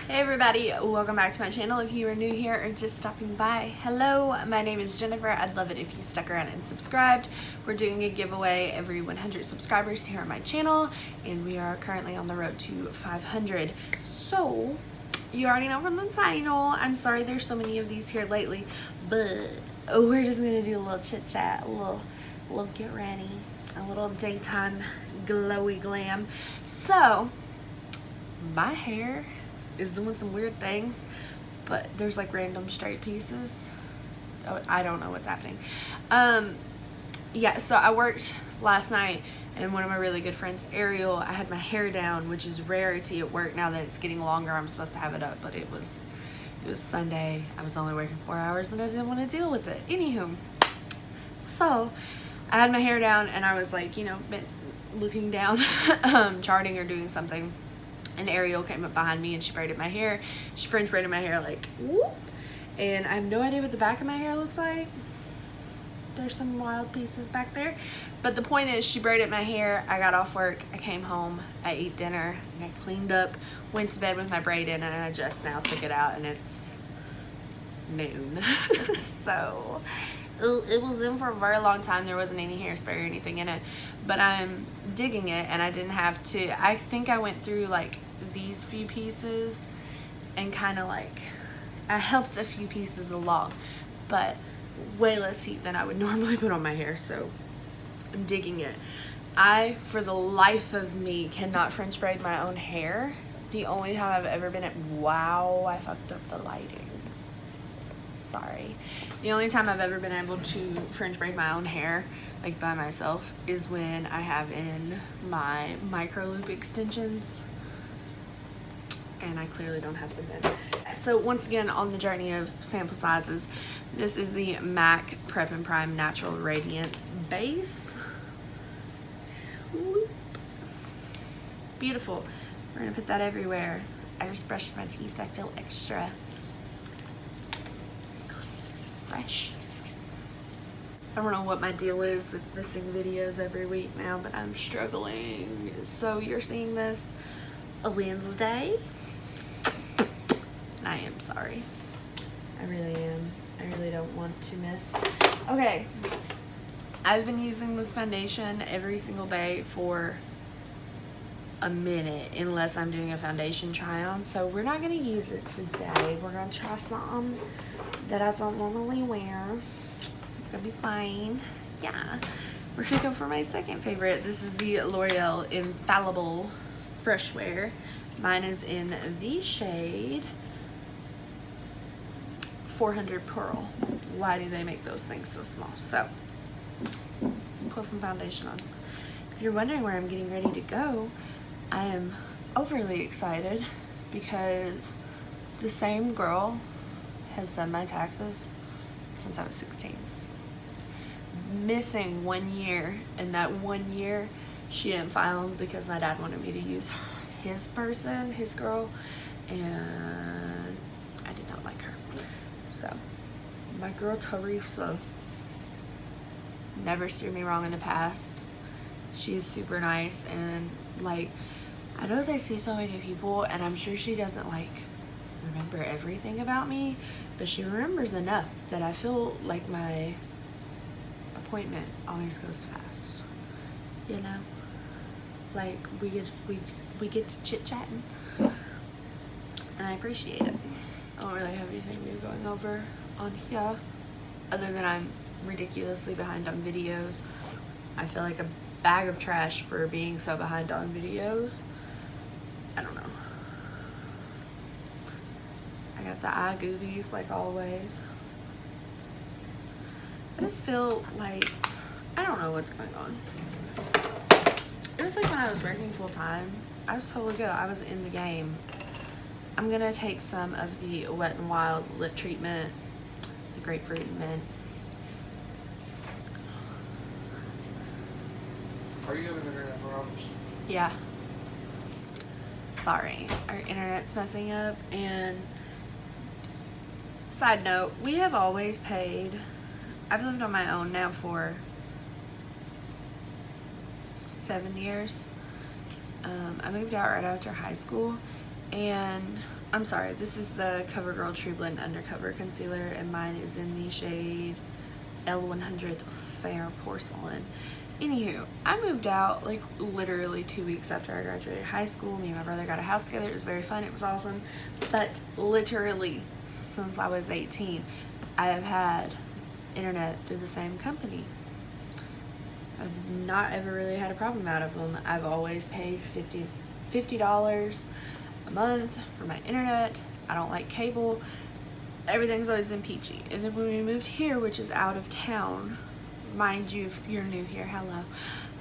Hey everybody, welcome back to my channel. If you are new here or just stopping by, hello, my name is Jennifer. I'd love it if you stuck around and subscribed. We're doing a giveaway every 100 subscribers here on my channel, and we are currently on the road to 500. So, you already know from the title, I'm sorry there's so many of these here lately, but we're just gonna do a little chit chat, a little get ready, a little daytime glowy glam. So, my hair is doing some weird things, but there's like random straight pieces. Oh, I don't know what's happening. Yeah, so I worked last night, and one of my really good friends, Ariel, I had my hair down, which is rarity at work. Now that it's getting longer, I'm supposed to have it up, but it was Sunday. I was only working 4 hours and I didn't want to deal with it. Anywho, so I had my hair down and I was like, you know, looking down, charting or doing something. And Ariel came up behind me and she braided my hair. She French braided my hair like whoop. And I have no idea what the back of my hair looks like. There's some wild pieces back there. But the point is, she braided my hair. I got off work. I came home. I ate dinner. I cleaned up. Went to bed with my braid in. And I just now took it out. And it's noon. So it was in for a very long time. There wasn't any hairspray or anything in it. But I'm digging it. And I didn't have to. I think I went through like these few pieces and kind of like I helped a few pieces along, but way less heat than I would normally put on my hair. So I'm digging it. I, for the life of me, cannot French braid my own hair. The only time I've ever been wow, I fucked up the lighting. Sorry. The only time I've ever been able to French braid my own hair, like by myself, is when I have in my micro loop extensions. And I clearly don't have them in. So once again, on the journey of sample sizes, this is the MAC Prep and Prime Natural Radiance Base. Beautiful. We're gonna put that everywhere. I just brushed my teeth. I feel extra fresh. I don't know what my deal is with missing videos every week now, but I'm struggling. So you're seeing this a Wednesday. I am sorry. I really am. I really don't want to miss. Okay. I've been using this foundation every single day for a minute, unless I'm doing a foundation try on. So we're not going to use it today. We're going to try something that I don't normally wear. It's going to be fine. Yeah. We're going to go for my second favorite. This is the L'Oreal Infallible Fresh Wear. Mine is in the shade 400 Pearl. Why do they make those things so small? So, put some foundation on. If you're wondering where I'm getting ready to go, I am overly excited because the same girl has done my taxes since I was 16. Missing 1 year, and that 1 year she didn't file because my dad wanted me to use his person, his girl, and I did not like her. So, my girl Teresa never steered me wrong in the past. She's super nice, and like, I know they see so many people, and I'm sure she doesn't like remember everything about me, but she remembers enough that I feel like my appointment always goes fast. You know, like we get to chit chatting, and I appreciate it. I don't really have anything new going over on here, other than I'm ridiculously behind on videos. I feel like a bag of trash for being so behind on videos. I don't know. I got the eye goobies like always. I just feel like, I don't know what's going on. It was like when I was working full time, I was totally good. I was in the game. I'm gonna take some of the Wet n Wild lip treatment, the grapefruit and mint. Are you having internet problems? Yeah. Sorry, our internet's messing up. And side note, we have always paid. I've lived on my own now for 7 years. I moved out right after high school, and I'm sorry, this is the CoverGirl True Blend Undercover Concealer, and mine is in the shade L100 Fair Porcelain. Anywho, I moved out like literally 2 weeks after I graduated high school. Me and my brother got a house together. It was very fun. It was awesome. But literally, since I was 18, I have had internet through the same company. I've not ever really had a problem out of them. I've always paid $50 a month for my internet. I don't like cable. Everything's always been peachy. And then when we moved here, which is out of town, mind you, if you're new here, hello.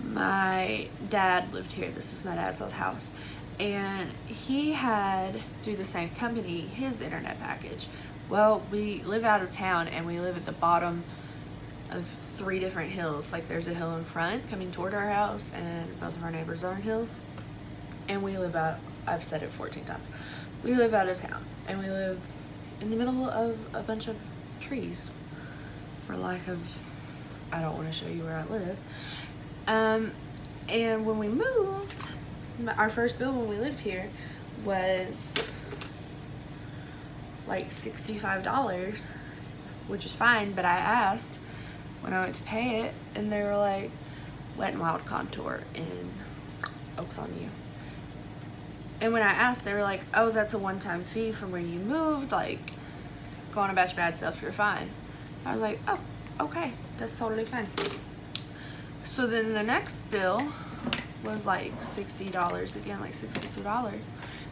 My dad lived here. This is my dad's old house. And he had, through the same company, his internet package. Well, we live out of town and we live at the bottom of 3 different hills. Like there's a hill in front coming toward our house, and both of our neighbors are in hills. And we live out, I've said it 14 times, we live out of town, and we live in the middle of a bunch of trees, for lack of, I don't want to show you where I live. And when we moved, our first bill when we lived here was like $65, which is fine, but I asked when I went to pay it, and they were like, Wet n Wild Contour in Oaks on You. And when I asked, they were like, oh, that's a one-time fee from where you moved, like, go on about your bad self, you're fine. I was like, oh, okay, that's totally fine. So then the next bill was like $60 again, like $62.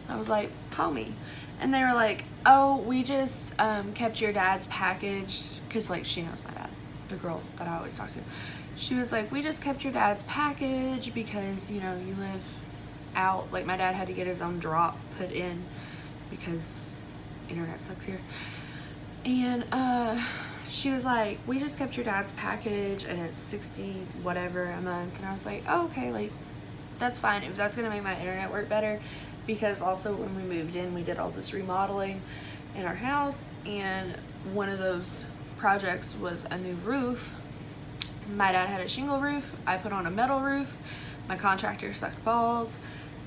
I was like, pay me. And they were like, oh, we just kept your dad's package, because like she knows my dad, the girl that I always talk to. She was like, we just kept your dad's package because, you know, you live out, like my dad had to get his own drop put in because internet sucks here. And she was like, we just kept your dad's package and it's 60 whatever a month. And I was like, oh, okay, like that's fine if that's gonna make my internet work better, because also when we moved in, we did all this remodeling in our house, and one of those projects was a new roof. My dad had a shingle roof, I put on a metal roof. My contractor sucked balls,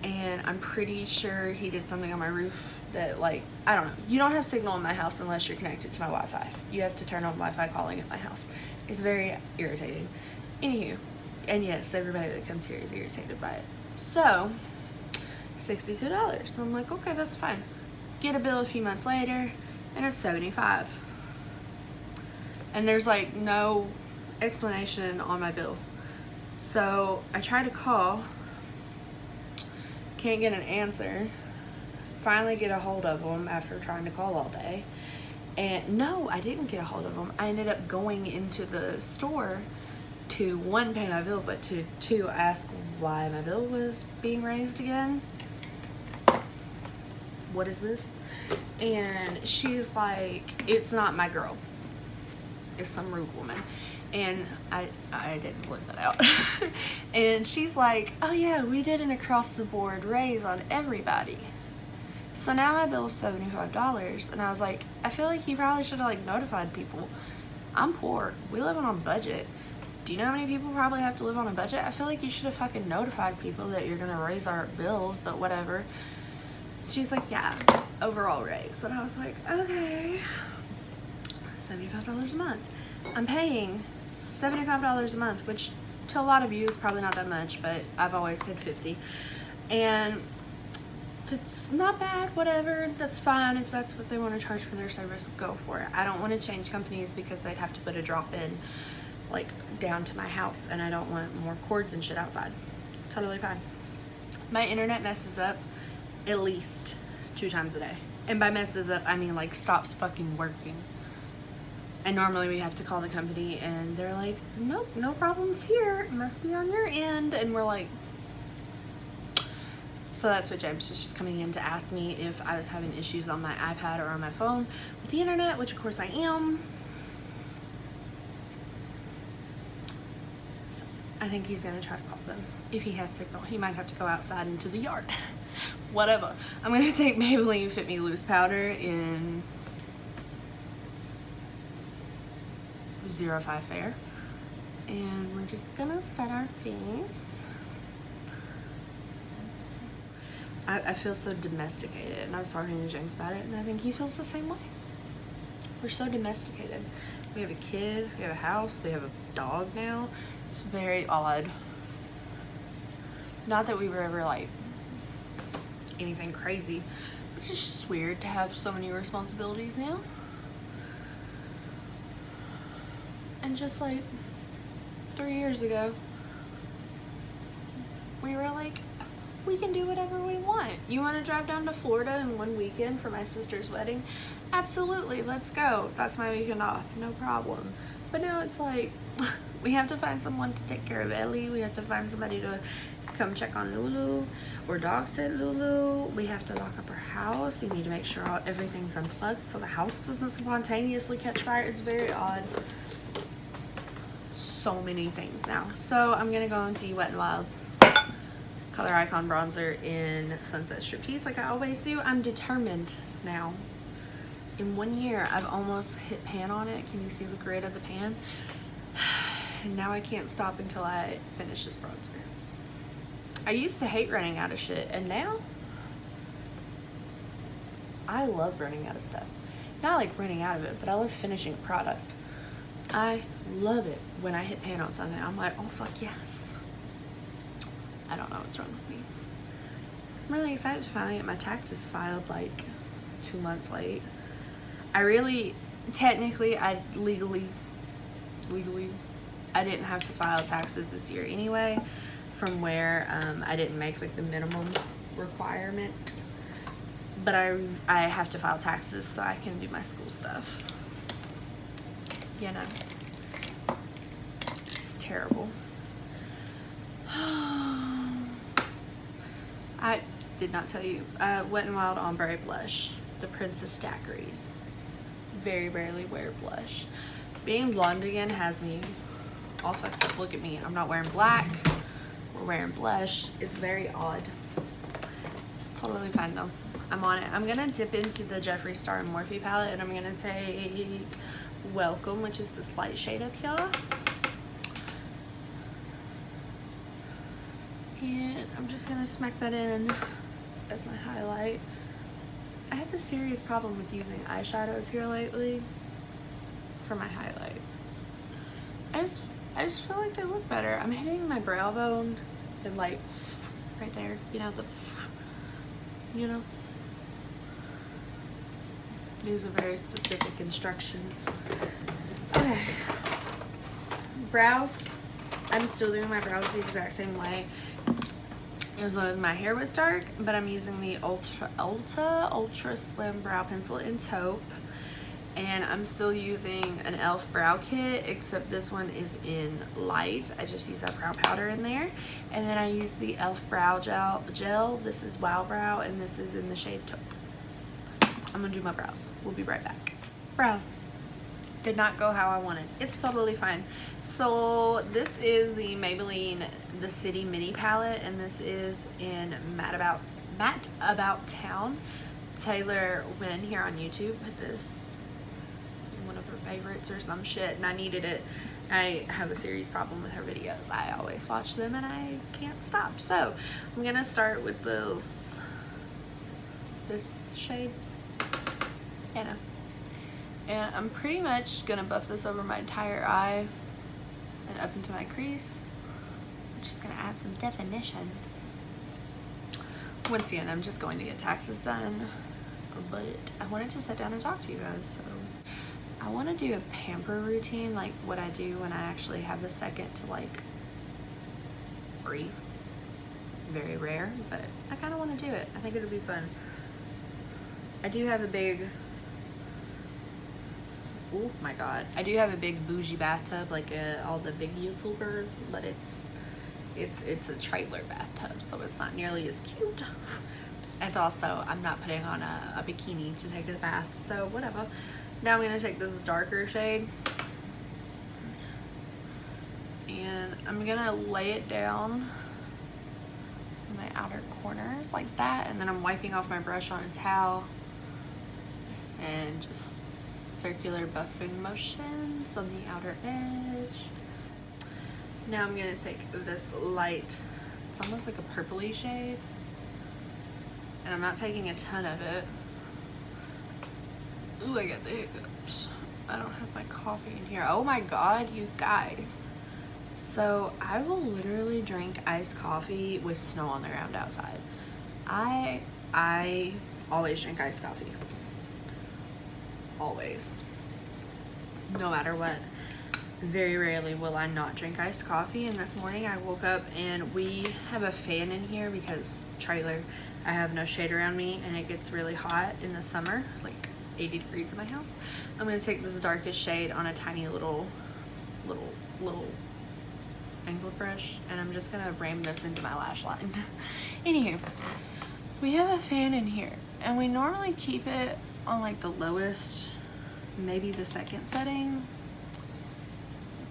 and I'm pretty sure he did something on my roof that, like, I don't know. You don't have signal in my house unless you're connected to my Wi-Fi. You have to turn on Wi-Fi calling at my house. It's very irritating. Anywho, and yes, everybody that comes here is irritated by it. So, $62. So I'm like, okay, that's fine. Get a bill a few months later, and it's $75. And there's like no explanation on my bill. So I try to call, can't get an answer. Finally get a hold of them after trying to call all day. And no, I didn't get a hold of them. I ended up going into the store to, 1, pay my bill, but to 2, ask why my bill was being raised again. What is this? And she's like, it's not my girl. It's some rude woman. And I didn't blend that out. And she's like, oh yeah, we did an across the board raise on everybody. So now my bill is $75. And I was like, I feel like you probably should have like notified people. I'm poor. We live on a budget. Do you know how many people probably have to live on a budget? I feel like you should have fucking notified people that you're gonna raise our bills, but whatever. She's like, yeah, overall raise. And I was like, okay, $75 a month. I'm paying $75 a month, which to a lot of you is probably not that much, but I've always paid $50. And it's not bad, whatever, that's fine. If that's what they want to charge for their service, go for it. I don't want to change companies because they'd have to put a drop in, like, down to my house, and I don't want more cords and shit outside. Totally fine. My internet messes up at least 2 times a day. And by messes up, I mean like stops fucking working. And normally we have to call the company and they're like, nope, no problems here. It must be on your end. And we're like, so that's what James was just coming in to ask me if I was having issues on my iPad or on my phone with the internet, which of course I am. So I think he's gonna try to call them. If he has signal, he might have to go outside into the yard. Whatever. I'm gonna take Maybelline Fit Me Loose Powder in 05 Fair, and we're just gonna set our face. I feel so domesticated, and I was talking to James about it, and I think he feels the same way. We're so domesticated. We have a kid, we have a house, we have a dog now. It's very odd. Not that we were ever like anything crazy, but it's just weird to have so many responsibilities now. And just like 3 years ago, we were like, we can do whatever we want. You want to drive down to Florida in one weekend for my sister's wedding? Absolutely, let's go. That's my weekend off, no problem. But now it's like, we have to find someone to take care of Ellie. We have to find somebody to come check on Lulu or dog sit Lulu. We have to lock up our house. We need to make sure everything's unplugged so the house doesn't spontaneously catch fire. It's very odd. So many things now. So I'm gonna go into Wet n Wild Color Icon Bronzer in Sunset Striptease like I always do. I'm determined now. In 1 year, I've almost hit pan on it. Can you see the grid of the pan? And now I can't stop until I finish this bronzer. I used to hate running out of shit, and now I love running out of stuff. Not like running out of it, but I love finishing a product. I love it when I hit pan on something. I'm like, oh fuck yes. I don't know what's wrong with me. I'm really excited to finally get my taxes filed like 2 months late. I really, technically, legally, I didn't have to file taxes this year anyway, from where I didn't make like the minimum requirement. But I have to file taxes so I can do my school stuff. You know, it's terrible. I did not tell you, Wet n Wild Ombre Blush, the Princess Daiquiris. Very rarely wear blush. Being blonde again has me all fucked up. Look at me, I'm not wearing black. We're wearing blush. It's very odd. It's totally fine though. I'm on it. I'm gonna dip into the Jeffree Star and Morphe palette, and I'm gonna take Welcome, which is this light shade up here. And I'm just gonna smack that in as my highlight. I have a serious problem with using eyeshadows here lately for my highlight. I just feel like they look better. I'm hitting my brow bone and like right there, you know, these are very specific instructions. Okay, brows. I'm still doing my brows the exact same way. It was when my hair was dark, but I'm using the Ultra Slim Brow Pencil in taupe. And I'm still using an e.l.f. brow kit, except this one is in light. I just use that brow powder in there. And then I use the e.l.f. brow gel. This is Wow Brow, and this is in the shade taupe. I'm gonna do my brows. We'll be right back. Brows did not go how I wanted. It's totally fine. So this is the Maybelline The City Mini palette, and this is in Matte About Town. Taylor Wynn here on YouTube put this in one of her favorites or some shit, and I needed it. I have a serious problem with her videos. I always watch them and I can't stop. So I'm gonna start with this shade, Anna. And I'm pretty much gonna buff this over my entire eye and up into my crease. I'm just gonna add some definition. Once again, I'm just going to get taxes done, but I wanted to sit down and talk to you guys. So I want to do a pamper routine, like what I do when I actually have a second to like breathe. Very rare, but I kind of want to do it. I think it'll be fun. I do have a big, oh my god, I do have a big bougie bathtub like all the big YouTubers, but it's a trailer bathtub, so it's not nearly as cute. And also, I'm not putting on a bikini to take a bath, so whatever. Now I'm gonna take this darker shade, and I'm gonna lay it down in my outer corners like that, and then I'm wiping off my brush on a towel and just circular buffing motions on the outer edge. Now I'm gonna take this light, it's almost like a purpley shade, and I'm not taking a ton of it. Ooh, I got the hiccups. I don't have my coffee in here. Oh my god, you guys. So I will literally drink iced coffee with snow on the ground outside. I always drink iced coffee. Always. No matter what. Very rarely will I not drink iced coffee. And this morning I woke up and we have a fan in here because trailer, I have no shade around me and it gets really hot in the summer, like 80 degrees in my house. I'm gonna take this darkest shade on a tiny little angled brush, and I'm just gonna ram this into my lash line. Anywho, we have a fan in here and we normally keep it on like the lowest, maybe the second setting.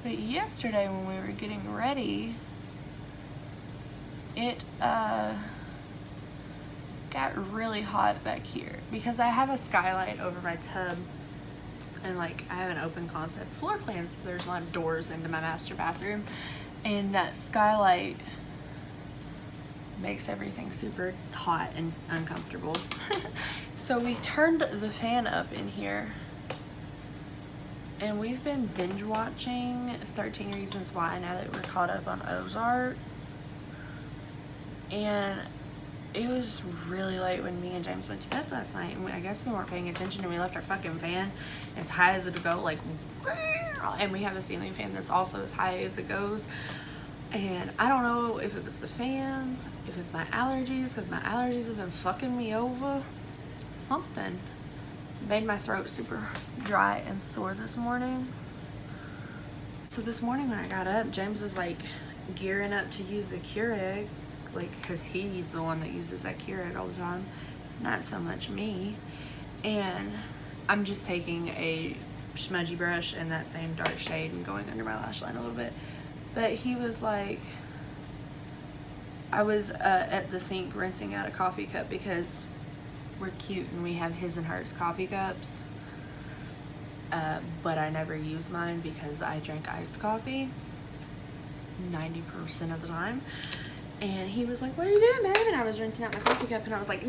But yesterday when we were getting ready, it got really hot back here because I have a skylight over my tub, and like I have an open concept floor plan, so there's a lot of doors into my master bathroom, and that skylight makes everything super hot and uncomfortable. So we turned the fan up in here, and we've been binge watching 13 Reasons Why now that we're caught up on Ozark. And it was really late when me and James went to bed last night, and I guess we weren't paying attention, and we left our fucking fan as high as it'll go, like, and we have a ceiling fan that's also as high as it goes. And I don't know if it was the fans, if it's my allergies, because my allergies have been fucking me over. Something made my throat super dry and sore this morning. So this morning when I got up, James was like gearing up to use the Keurig, like, because he's the one that uses that Keurig all the time, not so much me. And I'm just taking a smudgy brush in that same dark shade and going under my lash line a little bit. But he was like, I was at the sink rinsing out a coffee cup because we're cute and we have his and hers coffee cups, but I never use mine because I drink iced coffee 90% of the time. And he was like, what are you doing, babe? And I was rinsing out my coffee cup and I was like,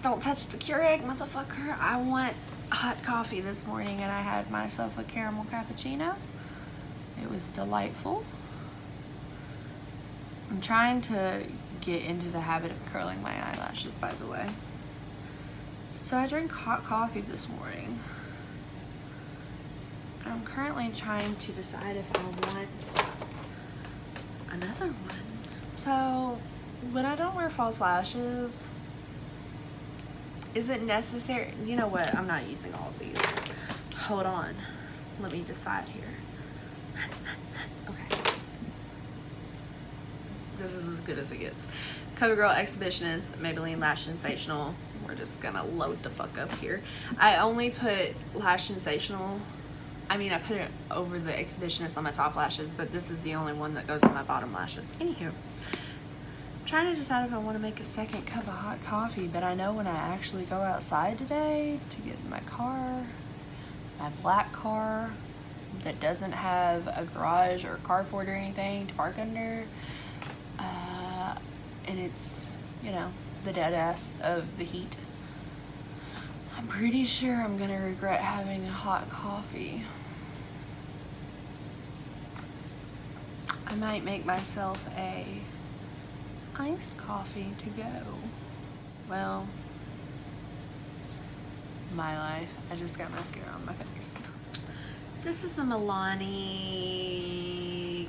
don't touch the Keurig, motherfucker. I want hot coffee this morning, and I had myself a caramel cappuccino. It was delightful. I'm trying to get into the habit of curling my eyelashes, by the way. So I drank hot coffee this morning. I'm currently trying to decide if I want another one. So when I don't wear false lashes, is it necessary? You know what? I'm not using all of these. Hold on. Let me decide here. Okay. This is as good as it gets. CoverGirl Exhibitionist, Maybelline Lash Sensational. We're just gonna load the fuck up here. I only put Lash Sensational. I mean, I put it over the Exhibitionist on my top lashes, but this is the only one that goes on my bottom lashes. Anywho, I'm trying to decide if I want to make a second cup of hot coffee, but I know when I actually go outside today to get in my car, my black car that doesn't have a garage or carport or anything to park under, and it's, you know, the dead ass of the heat, I'm pretty sure I'm gonna regret having a hot coffee. I might make myself a iced coffee to go. Well, my life. I just got mascara on my face. This is the Milani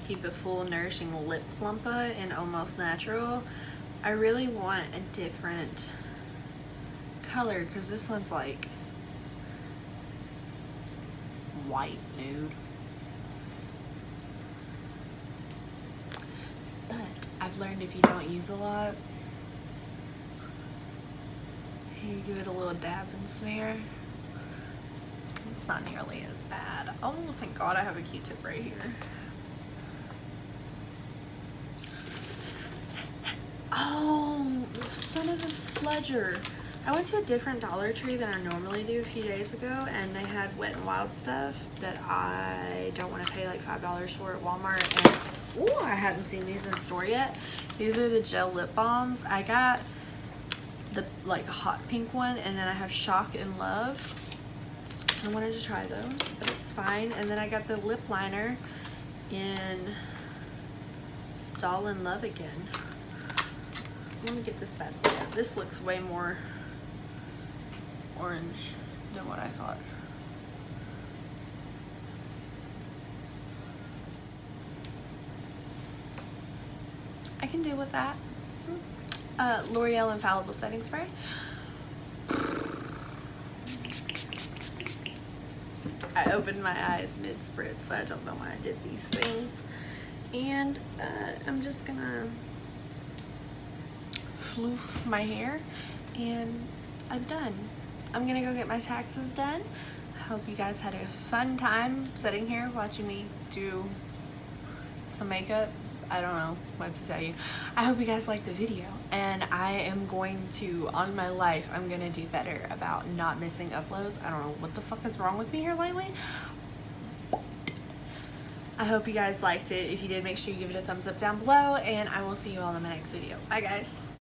Keep It Full Nourishing Lip Plumper in Almost Natural. I really want a different color because this one's like white nude. But I've learned if you don't use a lot, you give it a little dab and smear, it's not nearly as bad. Oh, thank God I have a Q-tip right here. Oh, son of a fludger. I went to a different Dollar Tree than I normally do a few days ago, and they had Wet n Wild stuff that I don't want to pay like $5 for at Walmart. And ooh, I hadn't seen these in store yet. These are the gel lip balms. I got the like hot pink one, and then I have Shock and Love. I wanted to try those, but it's fine. And then I got the lip liner in Doll in Love Again. Let me get this bad boy out. This looks way more orange than what I thought. I can deal with that. L'Oreal Infallible Setting Spray. I opened my eyes mid-spritz, so I don't know why I did these things. And I'm just gonna floof my hair, and I'm done. I'm gonna go get my taxes done. I hope you guys had a fun time sitting here watching me do some makeup. I don't know what to tell you. I hope you guys liked the video, and I am going to, on my life, I'm gonna do better about not missing uploads. I don't know what the fuck is wrong with me here lately. I hope you guys liked it. If you did, make sure you give it a thumbs up down below, and I will see you all in my next video. Bye guys.